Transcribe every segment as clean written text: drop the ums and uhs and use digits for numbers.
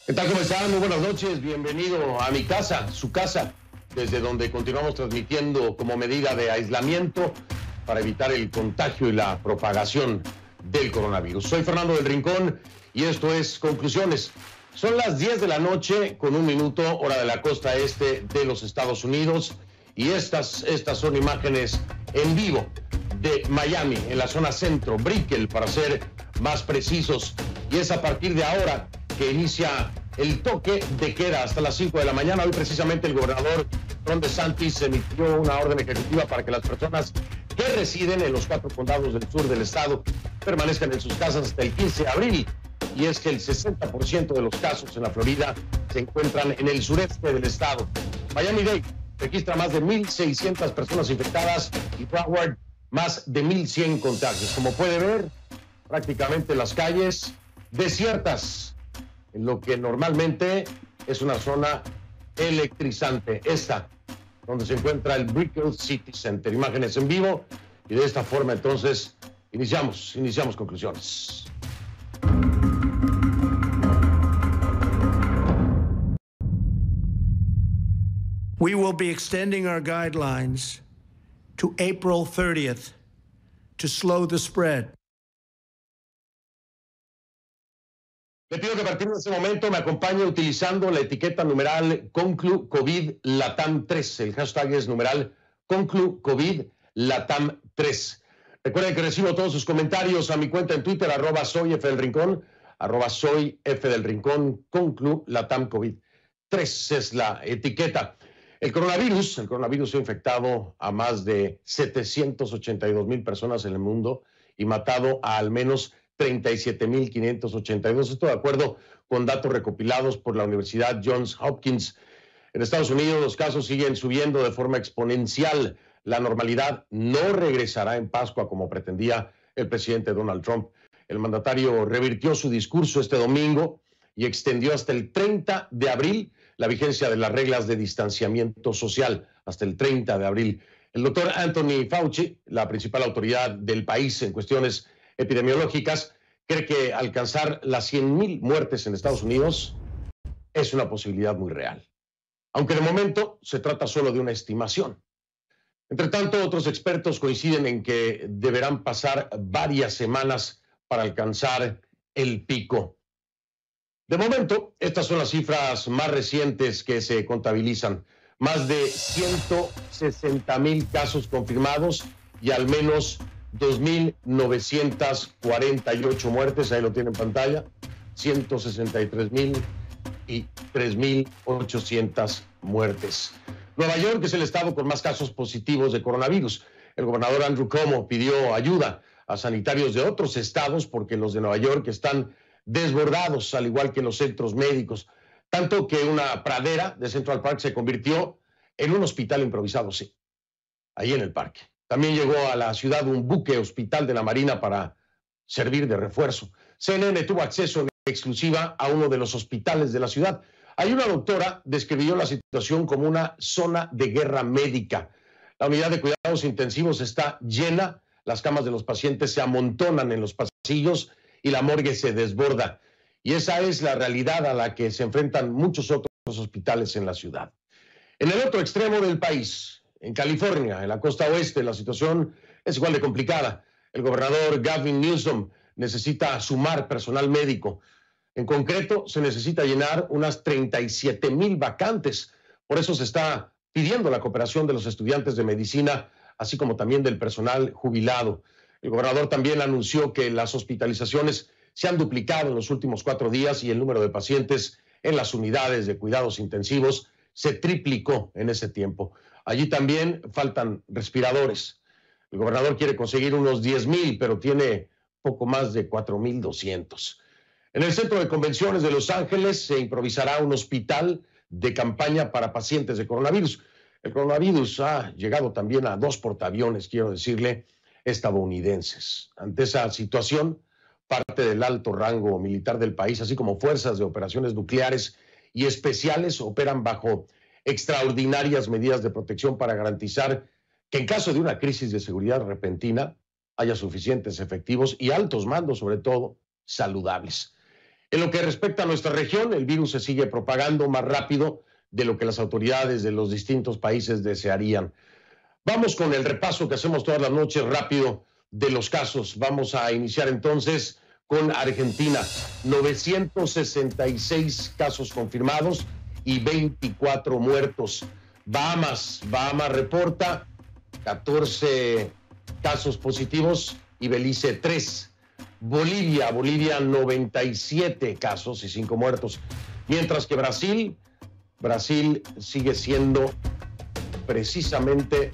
¿Qué tal? ¿Cómo están? Muy buenas noches. Bienvenido a mi casa, su casa, desde donde continuamos transmitiendo como medida de aislamiento para evitar el contagio y la propagación del coronavirus. Soy Fernando del Rincón y esto es Conclusiones. Son las 10 de la noche con un minuto, hora de la costa este de los Estados Unidos, y estas son imágenes en vivo de Miami, en la zona centro, Brickell para ser más precisos, y es a partir de ahora que inicia el toque de queda hasta las 5 de la mañana. Hoy precisamente el gobernador Ron DeSantis emitió una orden ejecutiva para que las personas que residen en los 4 condados del sur del estado permanezcan en sus casas hasta el 15 de abril. Y es que el 60% de los casos en la Florida se encuentran en el sureste del estado. Miami-Dade registra más de 1,600 personas infectadas y Broward más de 1,100 contagios. Como puede ver, prácticamente las calles desiertas, en lo que normalmente es una zona electrizante. Esta, donde se encuentra el Brickell City Center. Imágenes en vivo, y de esta forma entonces iniciamos conclusiones. We will be extending our guidelines to April 30th to slow the spread. Le pido que a partir de ese momento me acompañe utilizando la etiqueta numeral Conclu COVID Latam 3. El hashtag es numeral Conclu COVID Latam 3. Recuerden que recibo todos sus comentarios a mi cuenta en Twitter, @soyfdelrincón, @soyfdelrincón, Conclu Latam COVID 3 es la etiqueta. El coronavirus ha infectado a más de 782,000 personas en el mundo y matado a al menos 37,582. Esto de acuerdo con datos recopilados por la Universidad Johns Hopkins. En Estados Unidos los casos siguen subiendo de forma exponencial. La normalidad no regresará en Pascua como pretendía el presidente Donald Trump. El mandatario revirtió su discurso este domingo y extendió hasta el 30 de abril la vigencia de las reglas de distanciamiento social, hasta el 30 de abril. El doctor Anthony Fauci, la principal autoridad del país en cuestiones epidemiológicas, cree que alcanzar las 100,000 muertes en Estados Unidos es una posibilidad muy real, aunque de momento se trata solo de una estimación. Entre tanto, otros expertos coinciden en que deberán pasar varias semanas para alcanzar el pico. De momento, estas son las cifras más recientes que se contabilizan. Más de 160,000 casos confirmados y al menos 2,948 muertes. Ahí lo tienen en pantalla. 163,000 y 3,800 muertes. Nueva York es el estado con más casos positivos de coronavirus. El gobernador Andrew Cuomo pidió ayuda a sanitarios de otros estados porque los de Nueva York están desbordados, al igual que los centros médicos, tanto que una pradera de Central Park se convirtió en un hospital improvisado, sí, ahí en el parque. También llegó a la ciudad un buque hospital de la Marina para servir de refuerzo. CNN tuvo acceso en exclusiva a uno de los hospitales de la ciudad. Ahí una doctora describió la situación como una zona de guerra médica. La unidad de cuidados intensivos está llena, las camas de los pacientes se amontonan en los pasillos y la morgue se desborda. Y esa es la realidad a la que se enfrentan muchos otros hospitales en la ciudad. En el otro extremo del país, en California, en la costa oeste, la situación es igual de complicada. El gobernador Gavin Newsom necesita sumar personal médico. En concreto, se necesita llenar unas 37,000 vacantes. Por eso se está pidiendo la cooperación de los estudiantes de medicina, así como también del personal jubilado. El gobernador también anunció que las hospitalizaciones se han duplicado en los últimos 4 días y el número de pacientes en las unidades de cuidados intensivos se triplicó en ese tiempo. Allí también faltan respiradores. El gobernador quiere conseguir unos 10,000, pero tiene poco más de 4,200. En el Centro de Convenciones de Los Ángeles se improvisará un hospital de campaña para pacientes de coronavirus. El coronavirus ha llegado también a 2 portaaviones, quiero decirle, estadounidenses. Ante esa situación, parte del alto rango militar del país, así como fuerzas de operaciones nucleares y especiales, operan bajo extraordinarias medidas de protección para garantizar que en caso de una crisis de seguridad repentina haya suficientes efectivos y altos mandos, sobre todo, saludables. En lo que respecta a nuestra región, el virus se sigue propagando más rápido de lo que las autoridades de los distintos países desearían. Vamos con el repaso que hacemos todas las noches rápido de los casos. Vamos a iniciar entonces con Argentina. 966 casos confirmados y 24 muertos. Bahamas reporta 14 casos positivos y Belice 3. Bolivia 97 casos y 5 muertos. Mientras que Brasil sigue siendo precisamente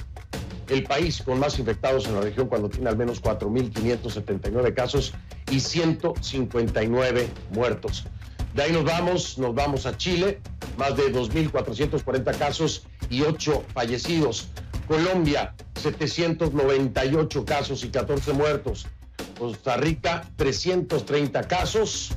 el país con más infectados en la región cuando tiene al menos 4.579 casos y 159 muertos. De ahí nos vamos a Chile, más de 2.440 casos y 8 fallecidos. Colombia, 798 casos y 14 muertos. Costa Rica, 330 casos,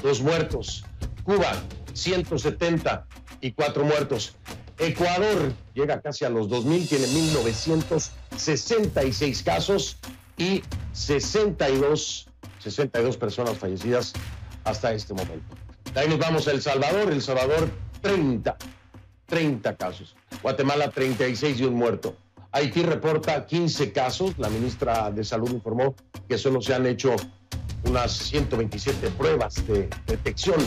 2 muertos. Cuba, 174 muertos. Ecuador llega casi a los 2.000, tiene 1.966 casos y 62 personas fallecidas hasta este momento. De ahí nos vamos a El Salvador. El Salvador, 30 casos. Guatemala, 36 y un muerto. Haití reporta 15 casos. La ministra de Salud informó que solo se han hecho unas 127 pruebas de detección.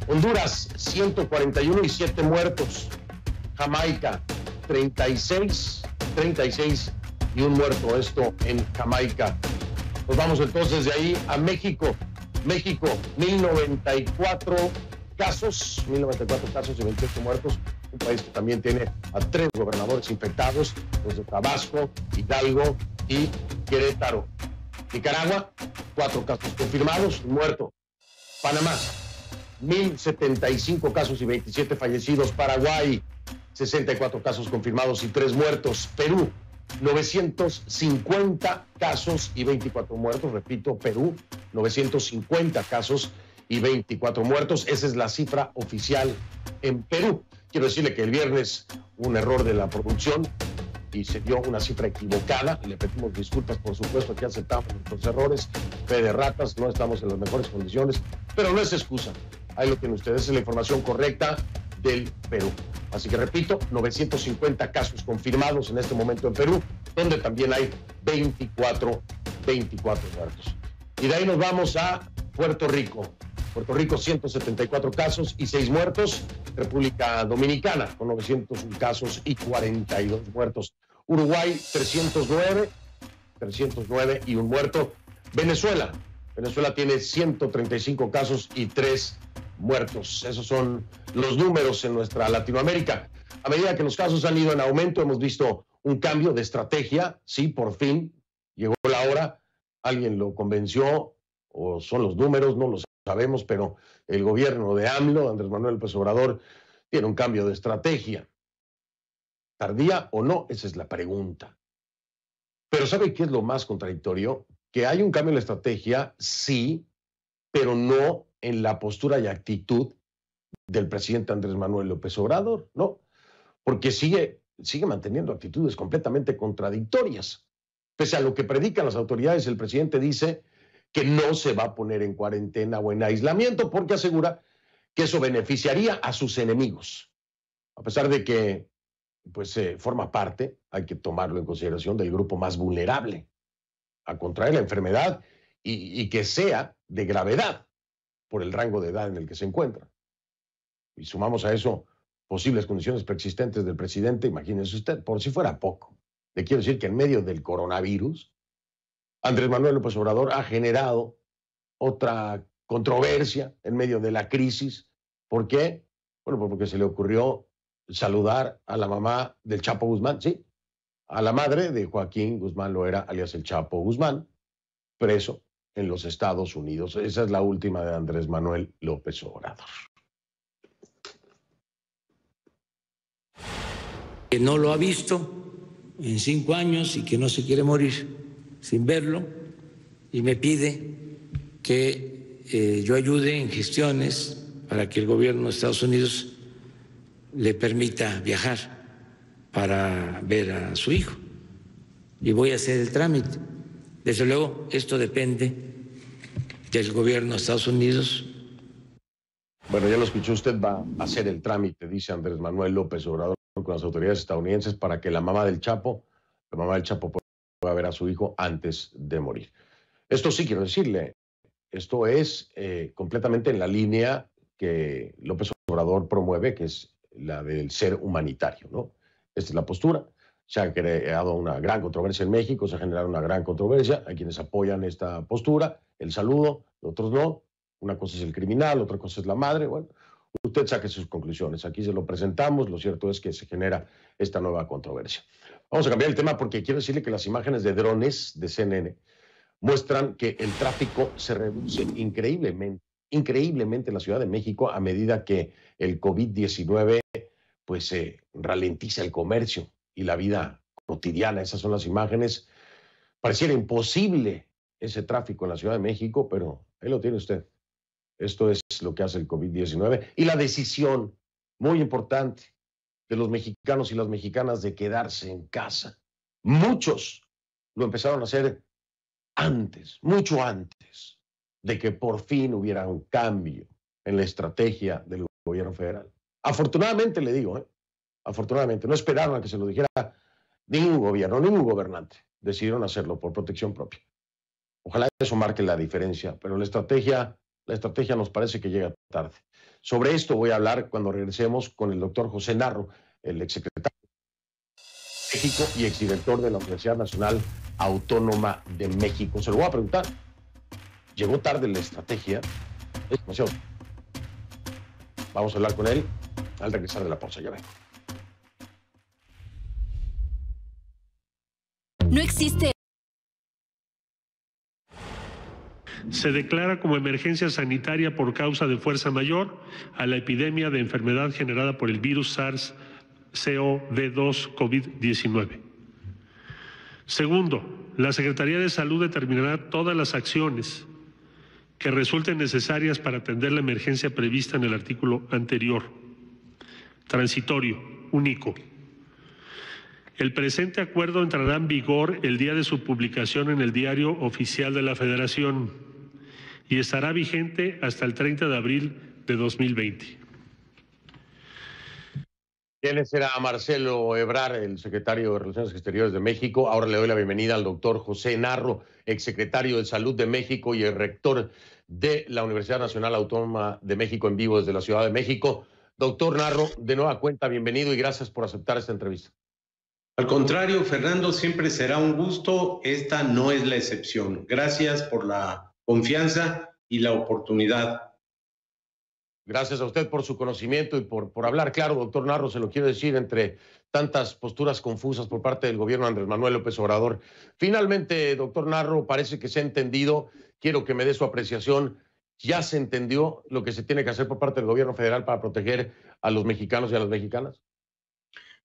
Honduras, 141 y 7 muertos. Jamaica, 36 y un muerto. Esto en Jamaica. Nos vamos entonces de ahí a México. México, 1.094 casos y 28 muertos. Un país que también tiene a 3 gobernadores infectados, los de Tabasco, Hidalgo y Querétaro. Nicaragua, 4 casos confirmados, un muerto. Panamá, 1.075 casos y 27 fallecidos. Paraguay, 64 casos confirmados y 3 muertos. Perú, 950 casos y 24 muertos. Repito, Perú, 950 casos y 24 muertos. Esa es la cifra oficial en Perú. Quiero decirle que el viernes hubo un error de la producción y se dio una cifra equivocada. Le pedimos disculpas, por supuesto, que aceptamos nuestros errores. Fe de ratas, no estamos en las mejores condiciones, pero no es excusa. Ahí lo tienen ustedes, es la información correcta del Perú. Así que repito, 950 casos confirmados en este momento en Perú, donde también hay 24 muertos. Y de ahí nos vamos a Puerto Rico. Puerto Rico, 174 casos y 6 muertos. República Dominicana, con 901 casos y 42 muertos. Uruguay, 309 y un muerto. Venezuela tiene 135 casos y 3 muertos. Esos son los números en nuestra Latinoamérica. A medida que los casos han ido en aumento, hemos visto un cambio de estrategia. Sí, por fin llegó la hora. Alguien lo convenció, o son los números, no lo sabemos, pero el gobierno de AMLO, Andrés Manuel López Obrador, tiene un cambio de estrategia. ¿Tardía o no? Esa es la pregunta. Pero ¿sabe qué es lo más contradictorio? Que hay un cambio en la estrategia, sí, pero no en la postura y actitud del presidente Andrés Manuel López Obrador, ¿no? Porque sigue manteniendo actitudes completamente contradictorias. Pese a lo que predican las autoridades, el presidente dice que no se va a poner en cuarentena o en aislamiento porque asegura que eso beneficiaría a sus enemigos. A pesar de que forma parte, hay que tomarlo en consideración, del grupo más vulnerable a contraer la enfermedad y que sea de gravedad por el rango de edad en el que se encuentra. Y sumamos a eso posibles condiciones preexistentes del presidente, imagínense usted, por si fuera poco. Le quiero decir que en medio del coronavirus, Andrés Manuel López Obrador ha generado otra controversia en medio de la crisis. ¿Por qué? Bueno, porque se le ocurrió saludar a la mamá del Chapo Guzmán, sí, a la madre de Joaquín Guzmán Loera, alias el Chapo Guzmán, preso en los Estados Unidos. Esa es la última de Andrés Manuel López Obrador. Que no lo ha visto en 5 años y que no se quiere morir sin verlo, y me pide que yo ayude en gestiones para que el gobierno de Estados Unidos le permita viajar para ver a su hijo, y voy a hacer el trámite. Desde luego, esto depende del gobierno de Estados Unidos, Bueno, ya lo escuchó usted, va a hacer el trámite, dice Andrés Manuel López Obrador, con las autoridades estadounidenses para que la mamá del Chapo pueda ver a su hijo antes de morir. Esto sí quiero decirle, esto es completamente en la línea que López Obrador promueve, que es la del ser humanitario, ¿no? Esta es la postura. Se ha creado una gran controversia en México, se ha generado una gran controversia. Hay quienes apoyan esta postura, el saludo, otros no. Una cosa es el criminal, otra cosa es la madre. Bueno, usted saque sus conclusiones. Aquí se lo presentamos. Lo cierto es que se genera esta nueva controversia. Vamos a cambiar el tema porque quiero decirle que las imágenes de drones de CNN muestran que el tráfico se reduce increíblemente en la Ciudad de México a medida que el COVID-19 pues ralentiza el comercio y la vida cotidiana. Esas son las imágenes. Pareciera imposible ese tráfico en la Ciudad de México, pero ahí lo tiene usted. Esto es lo que hace el COVID-19 y la decisión muy importante de los mexicanos y las mexicanas de quedarse en casa. Muchos lo empezaron a hacer antes, mucho antes de que por fin hubiera un cambio en la estrategia del gobierno federal. Afortunadamente, le digo, afortunadamente, no esperaron a que se lo dijera ningún gobierno, ningún gobernante. Decidieron hacerlo por protección propia. Ojalá eso marque la diferencia, pero la estrategia nos parece que llega tarde. Sobre esto voy a hablar cuando regresemos con el doctor José Narro, el exsecretario de México y exdirector de la Universidad Nacional Autónoma de México. Se lo voy a preguntar. ¿Llegó tarde la estrategia? Es demasiado. Vamos a hablar con él al regresar de la pausa. Ya vengo. No existe. Se declara como emergencia sanitaria por causa de fuerza mayor a la epidemia de enfermedad generada por el virus SARS-CoV-2 COVID-19. Segundo, la Secretaría de Salud determinará todas las acciones que resulten necesarias para atender la emergencia prevista en el artículo anterior. Transitorio, único. El presente acuerdo entrará en vigor el día de su publicación en el Diario Oficial de la Federación y estará vigente hasta el 30 de abril de 2020. ¿Quién será Marcelo Ebrard, el secretario de Relaciones Exteriores de México? Ahora le doy la bienvenida al doctor José Narro, exsecretario de Salud de México y el rector de la Universidad Nacional Autónoma de México en vivo desde la Ciudad de México. Doctor Narro, de nueva cuenta, bienvenido y gracias por aceptar esta entrevista. Al contrario, Fernando, siempre será un gusto. Esta no es la excepción. Gracias por la confianza y la oportunidad. Gracias a usted por su conocimiento y por hablar claro, doctor Narro, se lo quiero decir, entre tantas posturas confusas por parte del gobierno de Andrés Manuel López Obrador. Finalmente, doctor Narro, parece que se ha entendido, quiero que me dé su apreciación, ¿ya se entendió lo que se tiene que hacer por parte del gobierno federal para proteger a los mexicanos y a las mexicanas?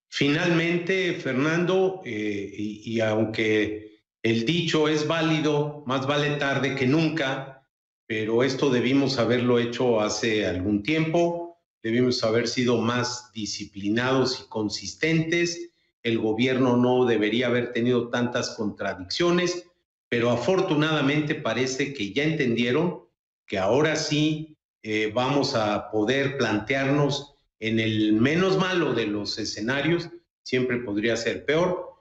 Finalmente, Fernando, y aunque el dicho es válido, más vale tarde que nunca, pero esto debimos haberlo hecho hace algún tiempo, debimos haber sido más disciplinados y consistentes, el gobierno no debería haber tenido tantas contradicciones, pero afortunadamente parece que ya entendieron que ahora sí vamos a poder plantearnos en el menos malo de los escenarios, siempre podría ser peor,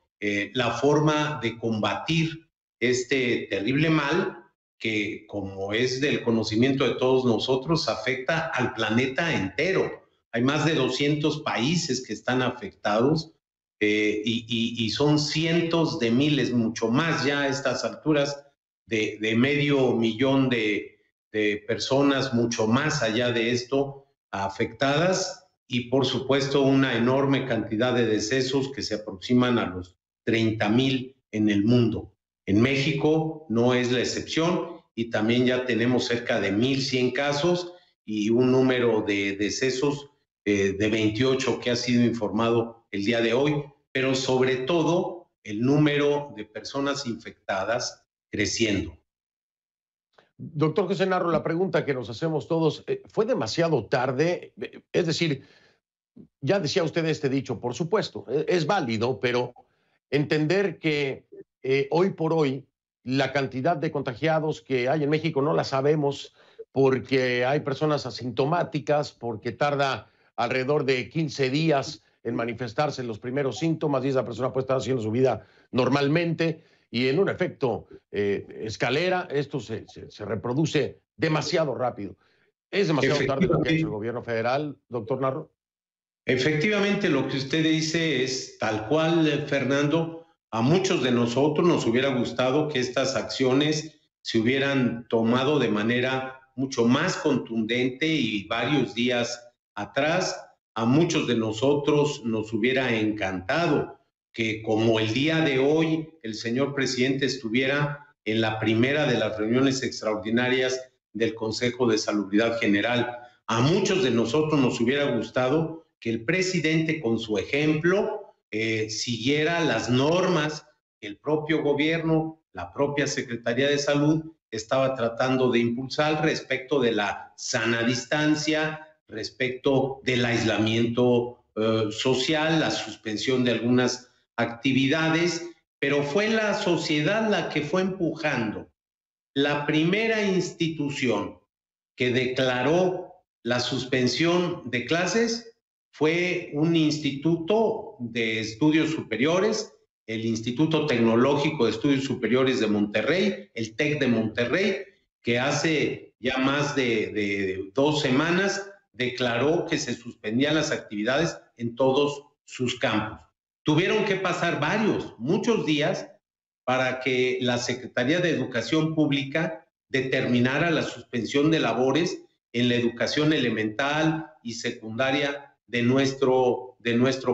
la forma de combatir este terrible mal que, como es del conocimiento de todos nosotros, afecta al planeta entero. Hay más de 200 países que están afectados y son cientos de miles, mucho más ya a estas alturas, de 500,000 de personas, mucho más allá de esto, afectadas, y por supuesto una enorme cantidad de decesos que se aproximan a los 30,000 en el mundo. En México no es la excepción y también ya tenemos cerca de 1,100 casos y un número de decesos de 28 que ha sido informado el día de hoy, pero sobre todo el número de personas infectadas creciendo. Doctor José Narro, la pregunta que nos hacemos todos, ¿fue demasiado tarde? Es decir, ya decía usted este dicho, por supuesto, es válido, pero entender que hoy por hoy la cantidad de contagiados que hay en México no la sabemos porque hay personas asintomáticas, porque tarda alrededor de 15 días en manifestarse los primeros síntomas y esa persona puede estar haciendo su vida normalmente y en un efecto escalera, esto se reproduce demasiado rápido. ¿Es demasiado tarde lo que ha hecho el gobierno federal, doctor Narro? Efectivamente, lo que usted dice es tal cual, Fernando. A muchos de nosotros nos hubiera gustado que estas acciones se hubieran tomado de manera mucho más contundente y varios días atrás. A muchos de nosotros nos hubiera encantado que, como el día de hoy, el señor presidente estuviera en la primera de las reuniones extraordinarias del Consejo de Salubridad General. A muchos de nosotros nos hubiera gustado que el presidente, con su ejemplo, siguiera las normas que el propio gobierno, la propia Secretaría de Salud estaba tratando de impulsar respecto de la sana distancia, respecto del aislamiento social, la suspensión de algunas actividades, pero fue la sociedad la que fue empujando. La primera institución que declaró la suspensión de clases fue un instituto de estudios superiores, el Instituto Tecnológico de Estudios Superiores de Monterrey, el TEC de Monterrey, que hace ya más de 2 semanas declaró que se suspendían las actividades en todos sus campus. Tuvieron que pasar muchos días para que la Secretaría de Educación Pública determinara la suspensión de labores en la educación elemental y secundaria de nuestro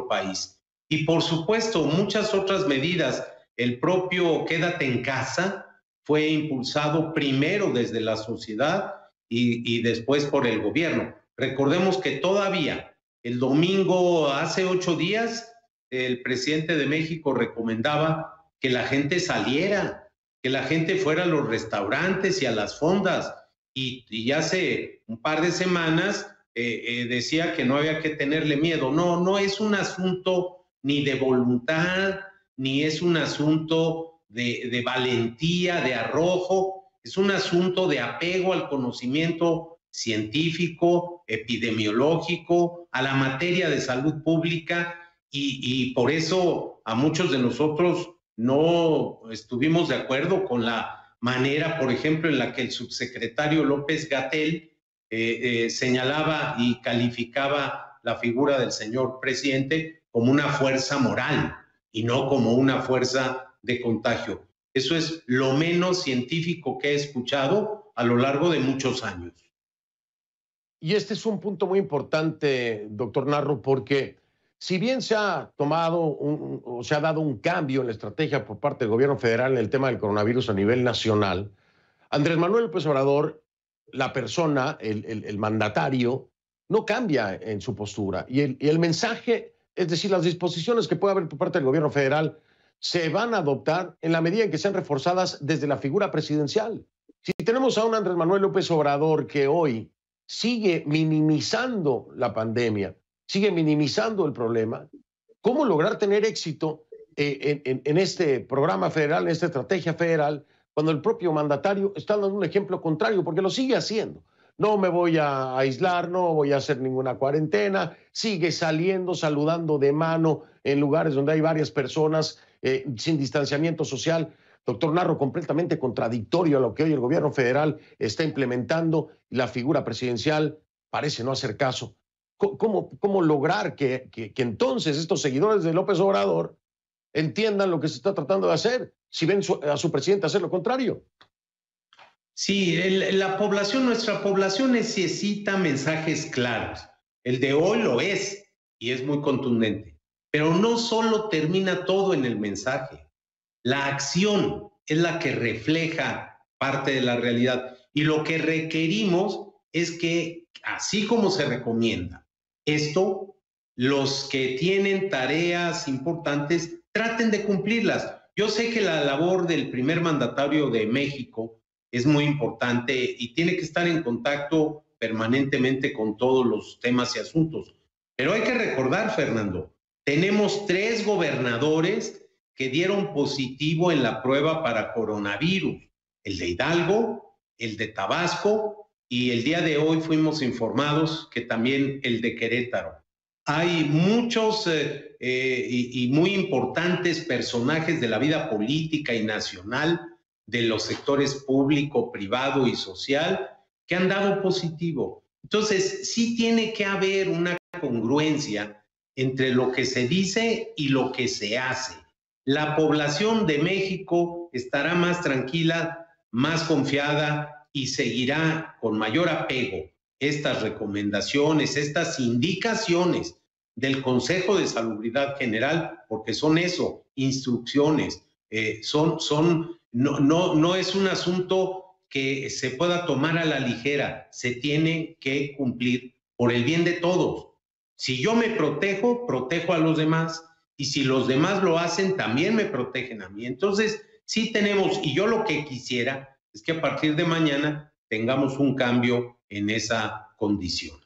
país. Y por supuesto, muchas otras medidas. El propio Quédate en Casa fue impulsado primero desde la sociedad y después por el gobierno. Recordemos que todavía el domingo, hace 8 días, el presidente de México recomendaba que la gente saliera, que la gente fuera a los restaurantes y a las fondas. Y hace un par de semanas decía que no había que tenerle miedo. No es un asunto ni de voluntad, ni es un asunto de valentía, de arrojo, es un asunto de apego al conocimiento científico, epidemiológico, a la materia de salud pública, y por eso a muchos de nosotros no estuvimos de acuerdo con la manera, por ejemplo, en la que el subsecretario López-Gatell señalaba y calificaba la figura del señor presidente como una fuerza moral y no como una fuerza de contagio. Eso es lo menos científico que he escuchado a lo largo de muchos años. Y este es un punto muy importante, doctor Narro, porque si bien se ha tomado o se ha dado un cambio en la estrategia por parte del gobierno federal en el tema del coronavirus a nivel nacional, Andrés Manuel López Obrador, la persona, el mandatario, no cambia en su postura. Y el mensaje, es decir, las disposiciones que puede haber por parte del gobierno federal se van a adoptar en la medida en que sean reforzadas desde la figura presidencial. Si tenemos a un Andrés Manuel López Obrador que hoy sigue minimizando la pandemia, sigue minimizando el problema, ¿cómo lograr tener éxito en este programa federal, en esta estrategia federal, cuando el propio mandatario está dando un ejemplo contrario, porque lo sigue haciendo? No me voy a aislar, no voy a hacer ninguna cuarentena, sigue saliendo, saludando de mano en lugares donde hay varias personas, sin distanciamiento social. Doctor Narro, completamente contradictorio a lo que hoy el gobierno federal está implementando, y la figura presidencial parece no hacer caso. ¿Cómo lograr que entonces estos seguidores de López Obrador entiendan lo que se está tratando de hacer si ven a su presidente hacer lo contrario? Sí, nuestra población necesita mensajes claros. El de hoy lo es y es muy contundente. Pero no solo termina todo en el mensaje. La acción es la que refleja parte de la realidad. Y lo que requerimos es que, así como se recomienda esto, los que tienen tareas importantes traten de cumplirlas. Yo sé que la labor del primer mandatario de México es muy importante y tiene que estar en contacto permanentemente con todos los temas y asuntos. Pero hay que recordar, Fernando, tenemos 3 gobernadores que dieron positivo en la prueba para coronavirus: el de Hidalgo, el de Tabasco y el día de hoy fuimos informados que también el de Querétaro. Hay muchos y muy importantes personajes de la vida política y nacional, de los sectores público, privado y social, que han dado positivo. Entonces, sí tiene que haber una congruencia entre lo que se dice y lo que se hace. La población de México estará más tranquila, más confiada y seguirá con mayor apego estas recomendaciones, estas indicaciones del Consejo de Salubridad General, porque son eso, instrucciones, no es un asunto que se pueda tomar a la ligera, se tiene que cumplir por el bien de todos. Si yo me protejo, protejo a los demás, y si los demás lo hacen, también me protegen a mí. Entonces, sí tenemos, y yo lo que quisiera es que a partir de mañana tengamos un cambio en esa condición.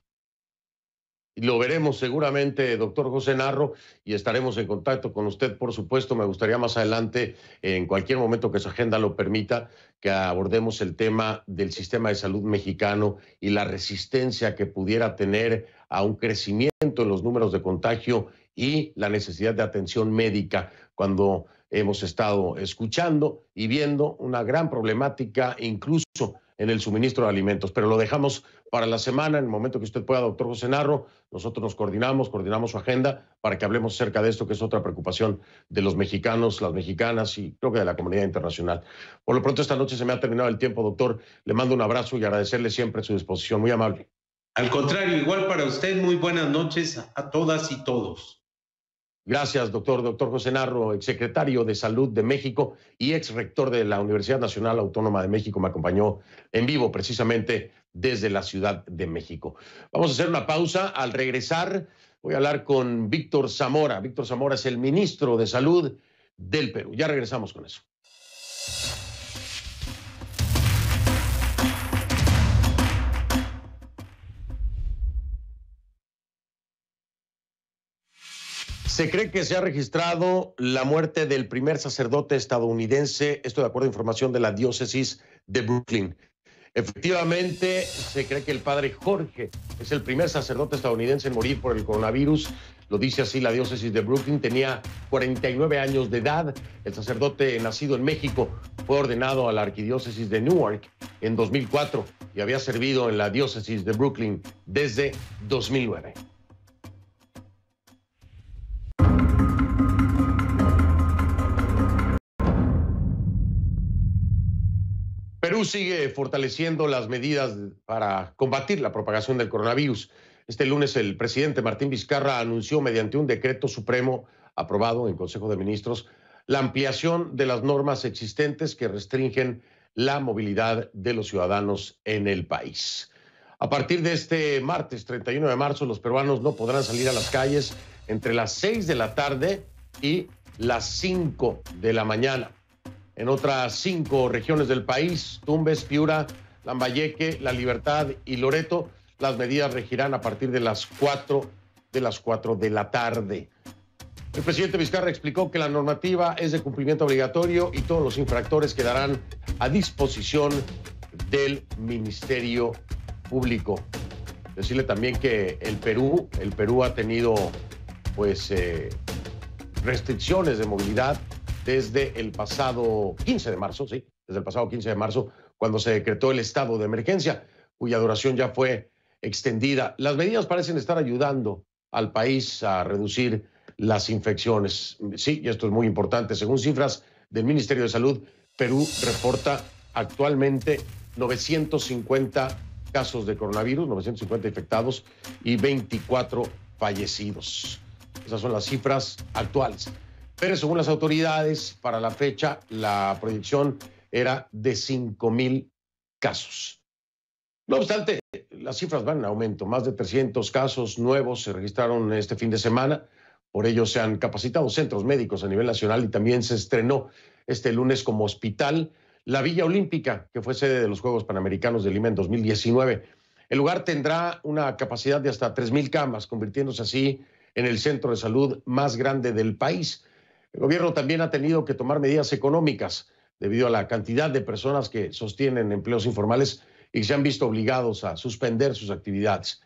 Lo veremos seguramente, doctor José Narro, y estaremos en contacto con usted, por supuesto. Me gustaría más adelante, en cualquier momento que su agenda lo permita, que abordemos el tema del sistema de salud mexicano y la resistencia que pudiera tener a un crecimiento en los números de contagio y la necesidad de atención médica, cuando hemos estado escuchando y viendo una gran problemática, incluso en el suministro de alimentos. Pero lo dejamos para la semana, en el momento que usted pueda, doctor José Narro. Nosotros nos coordinamos su agenda para que hablemos acerca de esto, que es otra preocupación de los mexicanos, las mexicanas y creo que de la comunidad internacional. Por lo pronto, esta noche se me ha terminado el tiempo, doctor. Le mando un abrazo y agradecerle siempre su disposición. Muy amable. Al contrario, igual para usted, muy buenas noches a todas y todos. Gracias, doctor. Doctor José Narro, exsecretario de Salud de México y ex rector de la Universidad Nacional Autónoma de México, me acompañó en vivo precisamente desde la Ciudad de México. Vamos a hacer una pausa. Al regresar voy a hablar con Víctor Zamora. Víctor Zamora es el ministro de Salud del Perú. Ya regresamos con eso. Se cree que se ha registrado la muerte del primer sacerdote estadounidense, esto de acuerdo a información de la diócesis de Brooklyn. Efectivamente, se cree que el padre Jorge es el primer sacerdote estadounidense en morir por el coronavirus. Lo dice así la diócesis de Brooklyn. Tenía 49 años de edad. El sacerdote, nacido en México, fue ordenado a la arquidiócesis de Newark en 2004 y había servido en la diócesis de Brooklyn desde 2009. Perú sigue fortaleciendo las medidas para combatir la propagación del coronavirus. Este lunes el presidente Martín Vizcarra anunció mediante un decreto supremo aprobado en Consejo de Ministros la ampliación de las normas existentes que restringen la movilidad de los ciudadanos en el país. A partir de este martes 31 de marzo, los peruanos no podrán salir a las calles entre las 6 de la tarde y las 5 de la mañana. En otras 5 regiones del país, Tumbes, Piura, Lambayeque, La Libertad y Loreto, las medidas regirán a partir de las 4 de la tarde. El presidente Vizcarra explicó que la normativa es de cumplimiento obligatorio y todos los infractores quedarán a disposición del Ministerio Público. Decirle también que el Perú ha tenido restricciones de movilidad desde el pasado 15 de marzo, cuando se decretó el estado de emergencia, cuya duración ya fue extendida. Las medidas parecen estar ayudando al país a reducir las infecciones. Sí, y esto es muy importante. Según cifras del Ministerio de Salud, Perú reporta actualmente 950 casos de coronavirus, 950 infectados y 24 fallecidos. Esas son las cifras actuales. Pero según las autoridades, para la fecha, la proyección era de 5,000 casos. No obstante, las cifras van en aumento. Más de 300 casos nuevos se registraron este fin de semana. Por ello se han capacitado centros médicos a nivel nacional y también se estrenó este lunes como hospital la Villa Olímpica, que fue sede de los Juegos Panamericanos de Lima en 2019. El lugar tendrá una capacidad de hasta 3,000 camas, convirtiéndose así en el centro de salud más grande del país. El gobierno también ha tenido que tomar medidas económicas debido a la cantidad de personas que sostienen empleos informales y que se han visto obligados a suspender sus actividades.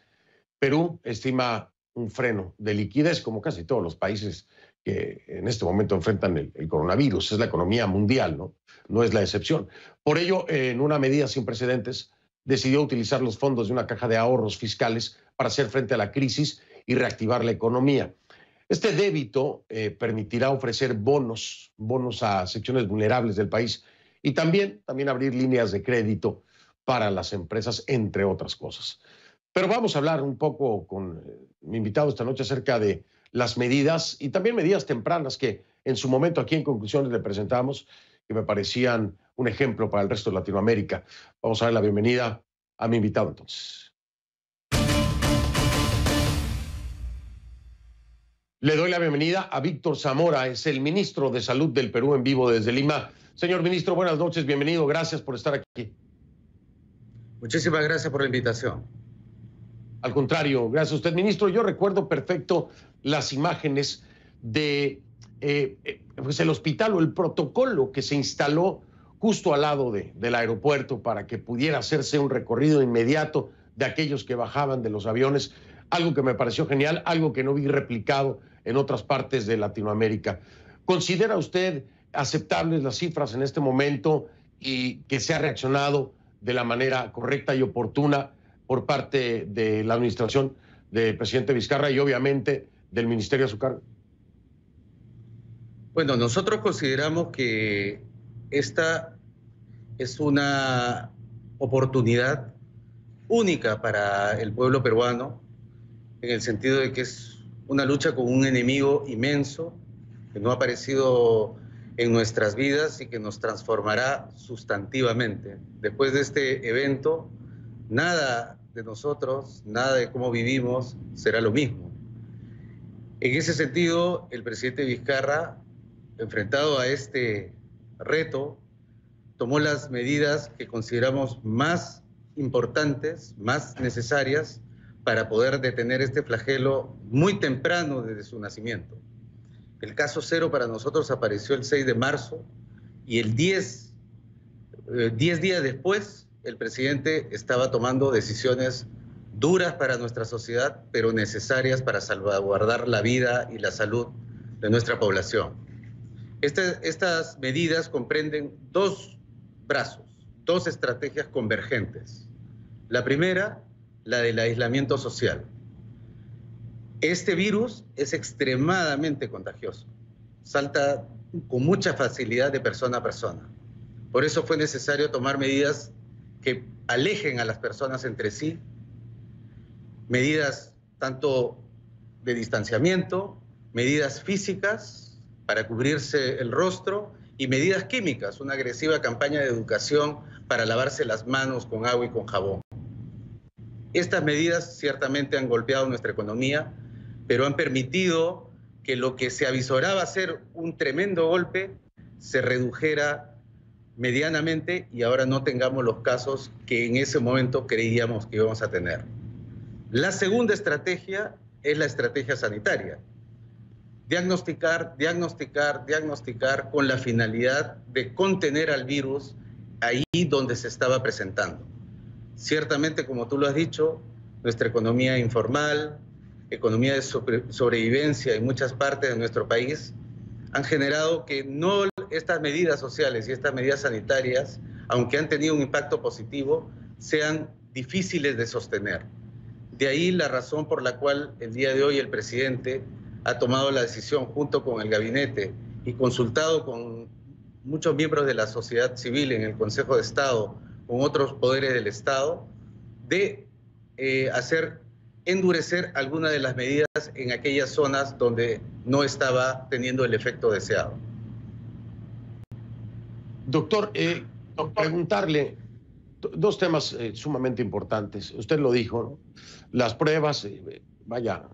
Perú estima un freno de liquidez, como casi todos los países que en este momento enfrentan el coronavirus. Es la economía mundial, ¿no? No es la excepción. Por ello, en una medida sin precedentes, decidió utilizar los fondos de una caja de ahorros fiscales para hacer frente a la crisis y reactivar la economía. Este débito permitirá ofrecer bonos a secciones vulnerables del país y también abrir líneas de crédito para las empresas, entre otras cosas. Pero vamos a hablar un poco con mi invitado esta noche acerca de las medidas y también medidas tempranas que en su momento aquí en Conclusiones le presentamos, que me parecían un ejemplo para el resto de Latinoamérica. Vamos a dar la bienvenida a mi invitado entonces. Le doy la bienvenida a Víctor Zamora, es el ministro de Salud del Perú en vivo desde Lima. Señor ministro, buenas noches, bienvenido, gracias por estar aquí. Muchísimas gracias por la invitación. Al contrario, gracias a usted, ministro. Yo recuerdo perfecto las imágenes de pues el hospital o el protocolo que se instaló justo al lado del aeropuerto para que pudiera hacerse un recorrido inmediato de aquellos que bajaban de los aviones. Algo que me pareció genial, algo que no vi replicado en otras partes de Latinoamérica. ¿Considera usted aceptables las cifras en este momento y que se ha reaccionado de la manera correcta y oportuna por parte de la administración del presidente Vizcarra y obviamente del ministerio a su cargo? Bueno, nosotros consideramos que esta es una oportunidad única para el pueblo peruano, en el sentido de que es una lucha con un enemigo inmenso que no ha aparecido en nuestras vidas y que nos transformará sustantivamente. Después de este evento, nada de nosotros, nada de cómo vivimos será lo mismo. En ese sentido, el presidente Vizcarra, enfrentado a este reto, tomó las medidas que consideramos más importantes, más necesarias, para poder detener este flagelo muy temprano desde su nacimiento. El caso cero para nosotros apareció el 6 de marzo y el 10 días después el presidente estaba tomando decisiones duras para nuestra sociedad, pero necesarias para salvaguardar la vida y la salud de nuestra población. Estas medidas comprenden dos brazos, dos estrategias convergentes. La primera, la del aislamiento social. Este virus es extremadamente contagioso, salta con mucha facilidad de persona a persona. Por eso fue necesario tomar medidas que alejen a las personas entre sí, medidas tanto de distanciamiento, medidas físicas para cubrirse el rostro y medidas químicas, una agresiva campaña de educación para lavarse las manos con agua y con jabón. Estas medidas ciertamente han golpeado nuestra economía, pero han permitido que lo que se avisoraba ser un tremendo golpe se redujera medianamente y ahora no tengamos los casos que en ese momento creíamos que íbamos a tener. La segunda estrategia es la estrategia sanitaria. Diagnosticar con la finalidad de contener al virus ahí donde se estaba presentando. Ciertamente, como tú lo has dicho, nuestra economía informal, economía de sobrevivencia en muchas partes de nuestro país, han generado que no estas medidas sociales y estas medidas sanitarias, aunque han tenido un impacto positivo, sean difíciles de sostener. De ahí la razón por la cual el día de hoy el presidente ha tomado la decisión, junto con el gabinete y consultado con muchos miembros de la sociedad civil en el Consejo de Estado, con otros poderes del Estado, de endurecer algunas de las medidas en aquellas zonas donde no estaba teniendo el efecto deseado. Doctor, preguntarle dos temas sumamente importantes. Usted lo dijo, ¿no? Las pruebas,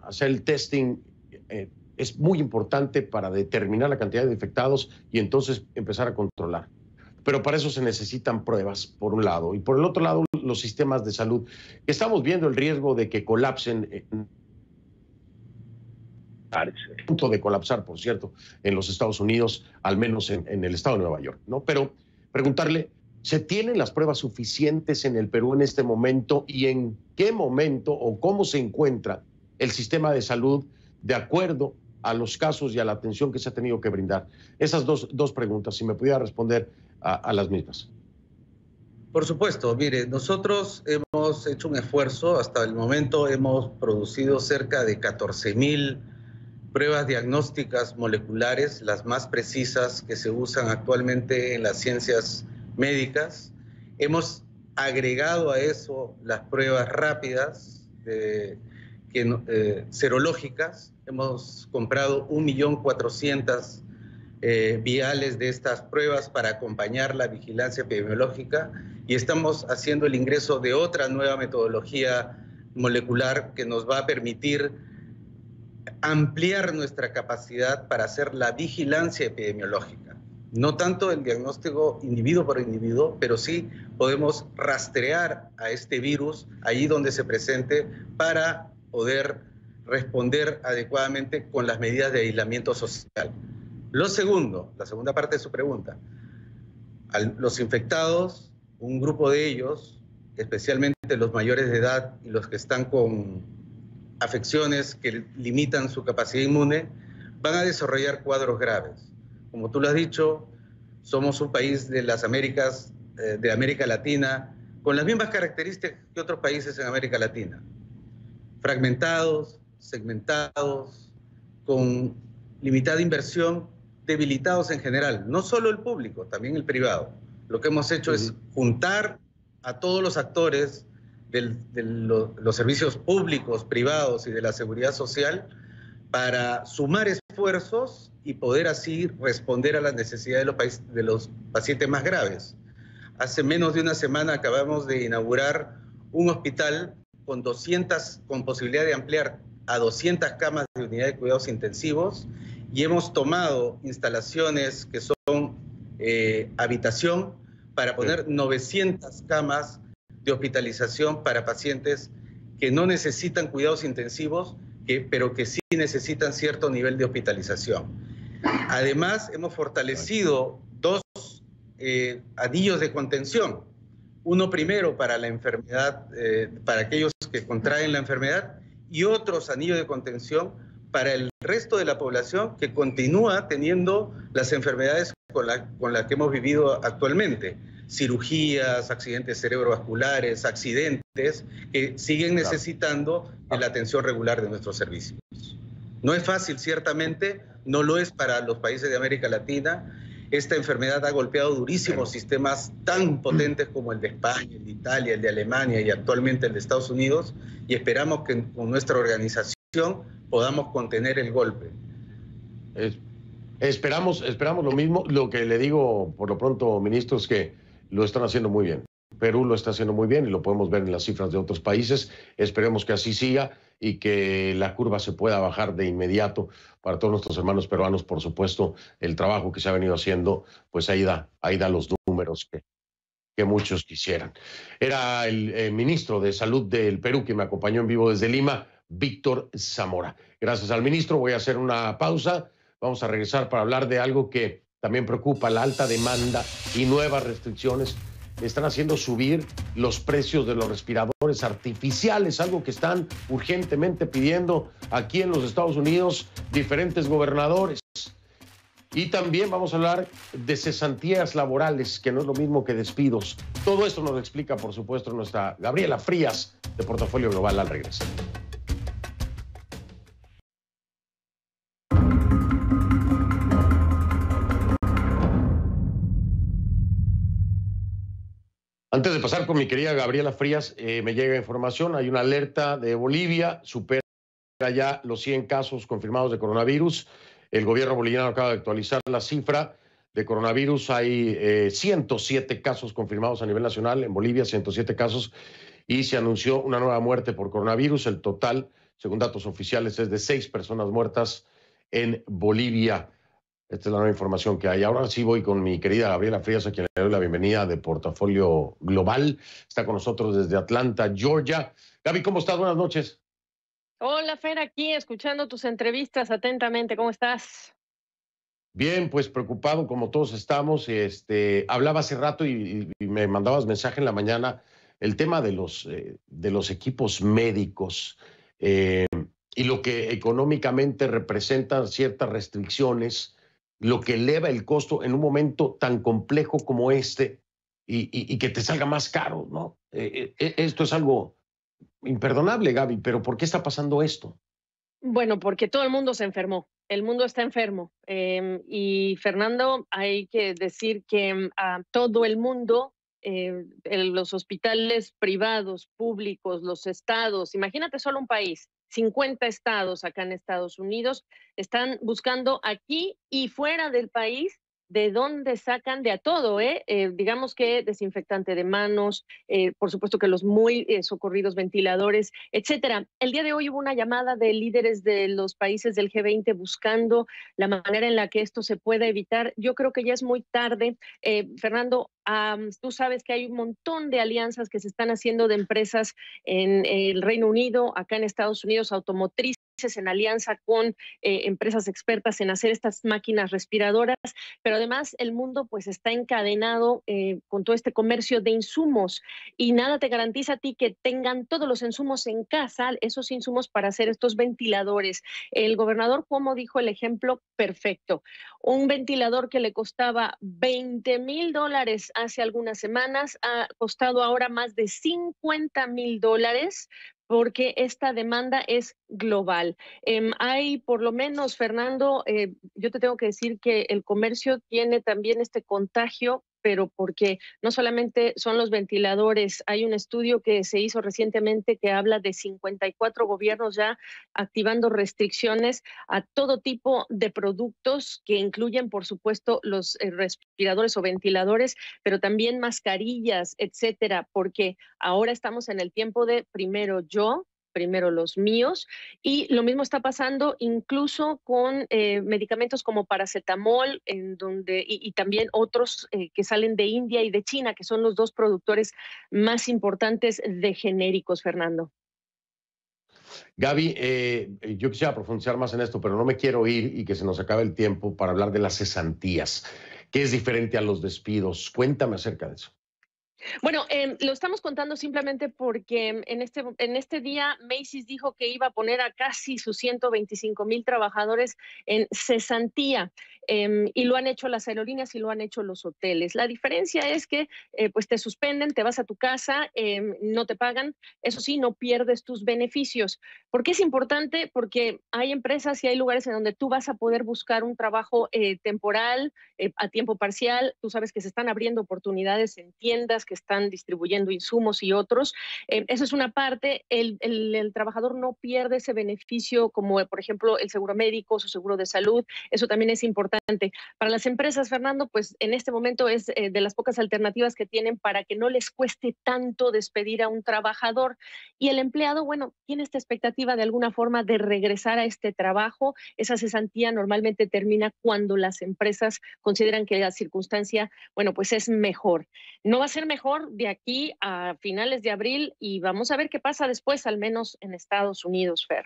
hacer el testing es muy importante para determinar la cantidad de infectados y entonces empezar a controlar. Pero para eso se necesitan pruebas, por un lado. Y por el otro lado, los sistemas de salud. Estamos viendo el riesgo de que colapsen, a punto de colapsar, por cierto, en los Estados Unidos, al menos en el estado de Nueva York, ¿no? Pero preguntarle, ¿Se tienen las pruebas suficientes en el Perú en este momento y en qué momento o cómo se encuentra el sistema de salud de acuerdo a los casos y a la atención que se ha tenido que brindar? Esas dos preguntas, si me pudiera responder a las mismas. Por supuesto, mire, nosotros hemos hecho un esfuerzo, hasta el momento hemos producido cerca de 14.000 pruebas diagnósticas moleculares, las más precisas que se usan actualmente en las ciencias médicas. Hemos agregado a eso las pruebas rápidas serológicas. Hemos comprado 1.400.000 viales de estas pruebas para acompañar la vigilancia epidemiológica, y estamos haciendo el ingreso de otra nueva metodología molecular que nos va a permitir ampliar nuestra capacidad para hacer la vigilancia epidemiológica. No tanto el diagnóstico individuo por individuo, pero sí podemos rastrear a este virus allí donde se presente para poder responder adecuadamente con las medidas de aislamiento social. Lo segundo, la segunda parte de su pregunta, los infectados, un grupo de ellos, especialmente los mayores de edad y los que están con afecciones que limitan su capacidad inmune, van a desarrollar cuadros graves. Como tú lo has dicho, somos un país de las Américas, de América Latina, con las mismas características que otros países en América Latina. Fragmentados, segmentados, con limitada inversión, debilitados en general, no solo el público, también el privado. Lo que hemos hecho es juntar a todos los actores de los servicios públicos, privados y de la seguridad social para sumar esfuerzos y poder así responder a las necesidades de los pacientes más graves. Hace menos de una semana acabamos de inaugurar un hospital con posibilidad de ampliar a 200 camas de unidad de cuidados intensivos, y hemos tomado instalaciones que son habitación para poner 900 camas de hospitalización para pacientes que no necesitan cuidados intensivos, pero que sí necesitan cierto nivel de hospitalización. Además, hemos fortalecido dos anillos de contención. Uno primero para la enfermedad, para aquellos que contraen la enfermedad, y otros anillos de contención para el resto de la población que continúa teniendo las enfermedades con las que hemos vivido actualmente. Cirugías, accidentes cerebrovasculares, accidentes que siguen necesitando de la atención regular de nuestros servicios. No es fácil, ciertamente, no lo es para los países de América Latina. Esta enfermedad ha golpeado durísimos sistemas tan potentes como el de España, el de Italia, el de Alemania y actualmente el de Estados Unidos, y esperamos que con nuestra organización podamos contener el golpe. Esperamos lo mismo. Lo que le digo por lo pronto, ministro, es que lo están haciendo muy bien. Perú lo está haciendo muy bien y lo podemos ver en las cifras de otros países. Esperemos que así siga y que la curva se pueda bajar de inmediato para todos nuestros hermanos peruanos. Por supuesto, el trabajo que se ha venido haciendo, pues ahí da los números que muchos quisieran. Era el ministro de Salud del Perú que me acompañó en vivo desde Lima, Víctor Zamora. Gracias al ministro. Voy a hacer una pausa. Vamos a regresar para hablar de algo que también preocupa: la alta demanda y nuevas restricciones están haciendo subir los precios de los respiradores artificiales, algo que están urgentemente pidiendo aquí en los Estados Unidos diferentes gobernadores. Y también vamos a hablar de cesantías laborales, que no es lo mismo que despidos. Todo esto nos lo explica, por supuesto, nuestra Gabriela Frías, de Portafolio Global, al regresar. Antes de pasar con mi querida Gabriela Frías, me llega información, hay una alerta de Bolivia, supera ya los 100 casos confirmados de coronavirus. El gobierno boliviano acaba de actualizar la cifra de coronavirus. Hay 107 casos confirmados a nivel nacional, en Bolivia 107 casos, y se anunció una nueva muerte por coronavirus. El total, según datos oficiales, es de 6 personas muertas en Bolivia. Esta es la nueva información que hay. Ahora sí voy con mi querida Gabriela Frías, a quien le doy la bienvenida de Portafolio Global. Está con nosotros desde Atlanta, Georgia. Gaby, ¿cómo estás? Buenas noches. Hola, Fer, aquí escuchando tus entrevistas atentamente. ¿Cómo estás? Bien, pues preocupado como todos estamos. Hablaba hace rato y me mandabas mensaje en la mañana el tema de los equipos médicos eh, y lo que económicamente representan ciertas restricciones, lo que eleva el costo en un momento tan complejo como este y que te salga más caro, ¿no? Esto es algo imperdonable, Gaby, pero ¿por qué está pasando esto? Bueno, porque todo el mundo se enfermó. El mundo está enfermo. Y Fernando, hay que decir que a todo el mundo, en los hospitales privados, públicos, los estados, imagínate solo un país, 50 estados acá en Estados Unidos, están buscando aquí y fuera del país de dónde sacan de a todo, ¿eh? Digamos que desinfectante de manos, por supuesto que los muy socorridos ventiladores, etcétera. El día de hoy hubo una llamada de líderes de los países del G20 buscando la manera en la que esto se pueda evitar. Yo creo que ya es muy tarde. Fernando, tú sabes que hay un montón de alianzas que se están haciendo de empresas en el Reino Unido, acá en Estados Unidos, automotrices en alianza con empresas expertas en hacer estas máquinas respiradoras, pero además el mundo pues está encadenado con todo este comercio de insumos y nada te garantiza a ti que tengan todos los insumos en casa, esos insumos para hacer estos ventiladores. El gobernador Cuomo dijo el ejemplo perfecto. Un ventilador que le costaba $20,000 hace algunas semanas ha costado ahora más de $50,000 porque esta demanda es global. Hay por lo menos, Fernando, yo te tengo que decir que el comercio tiene también este contagio, pero porque no solamente son los ventiladores, hay un estudio que se hizo recientemente que habla de 54 gobiernos ya activando restricciones a todo tipo de productos que incluyen, por supuesto, los respiradores o ventiladores, pero también mascarillas, etcétera, porque ahora estamos en el tiempo de primero yo, primero los míos, y lo mismo está pasando incluso con medicamentos como paracetamol, en donde, y también otros que salen de India y de China, que son los dos productores más importantes de genéricos, Fernando. Gaby, yo quisiera profundizar más en esto, pero no me quiero ir y que se nos acabe el tiempo para hablar de las cesantías, que es diferente a los despidos. Cuéntame acerca de eso. Bueno, lo estamos contando simplemente porque en este día Macy's dijo que iba a poner a casi sus 125,000 trabajadores en cesantía, y lo han hecho las aerolíneas y lo han hecho los hoteles. La diferencia es que pues te suspenden, te vas a tu casa, no te pagan, eso sí, no pierdes tus beneficios. ¿Por qué es importante? Porque hay empresas y hay lugares en donde tú vas a poder buscar un trabajo temporal, a tiempo parcial. Tú sabes que se están abriendo oportunidades en tiendas que están distribuyendo insumos y otros. Eso es una parte. El trabajador no pierde ese beneficio como, por ejemplo, el seguro médico, su seguro de salud. Eso también es importante. Para las empresas, Fernando, pues en este momento es de las pocas alternativas que tienen para que no les cueste tanto despedir a un trabajador. Y el empleado, bueno, tiene esta expectativa de alguna forma de regresar a este trabajo. Esa cesantía normalmente termina cuando las empresas consideran que la circunstancia, bueno, pues es mejor. No va a ser mejor de aquí a finales de abril y vamos a ver qué pasa después, al menos en Estados Unidos, Fer.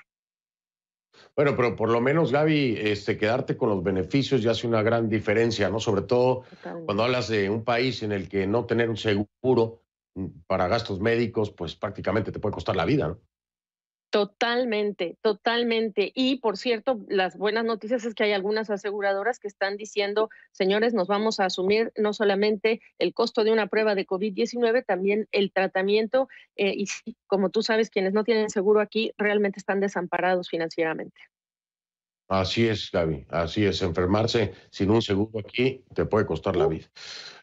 Bueno, pero por lo menos, Gaby, quedarte con los beneficios ya hace una gran diferencia, ¿no? Sobre todo Totalmente. cuando hablas de un país en el que no tener un seguro para gastos médicos, pues prácticamente te puede costar la vida, ¿no? Totalmente, totalmente. Y por cierto, las buenas noticias es que hay algunas aseguradoras que están diciendo, señores, nos vamos a asumir no solamente el costo de una prueba de COVID-19, también el tratamiento. Y sí, como tú sabes, quienes no tienen seguro aquí realmente están desamparados financieramente. Así es, Gaby, así es. Enfermarse sin un seguro aquí te puede costar la Uh, vida.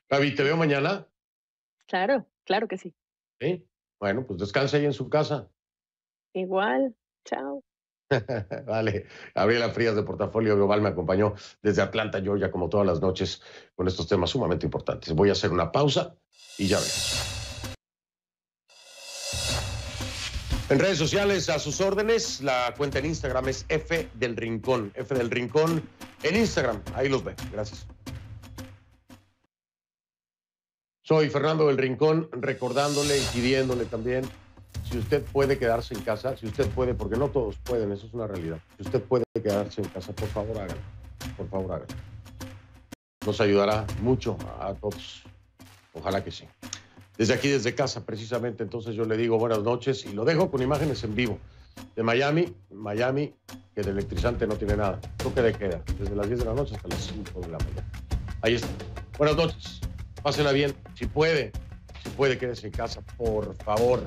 Gaby, te veo mañana, claro, claro que sí. ¿sí? Bueno, pues descansa ahí en su casa. Igual. Chao. Vale, Gabriela Frías de Portafolio Global me acompañó desde Atlanta, Georgia, como todas las noches, con estos temas sumamente importantes. Voy a hacer una pausa y ya ven. En redes sociales, a sus órdenes, la cuenta en Instagram es F del Rincón. F del Rincón en Instagram, ahí los ve. Gracias. Soy Fernando del Rincón, recordándole y pidiéndole también, si usted puede quedarse en casa, si usted puede, porque no todos pueden, eso es una realidad. Si usted puede quedarse en casa, por favor hágalo. Por favor hágalo. nos ayudará mucho a todos. Ojalá que sí. Desde aquí, desde casa, precisamente, entonces yo le digo buenas noches y lo dejo con imágenes en vivo de Miami, que de electrizante no tiene nada. Toque de queda, desde las 10 de la noche hasta las 5 de la mañana. Ahí está. Buenas noches. Pásenla bien. Si puede, quédese en casa, por favor.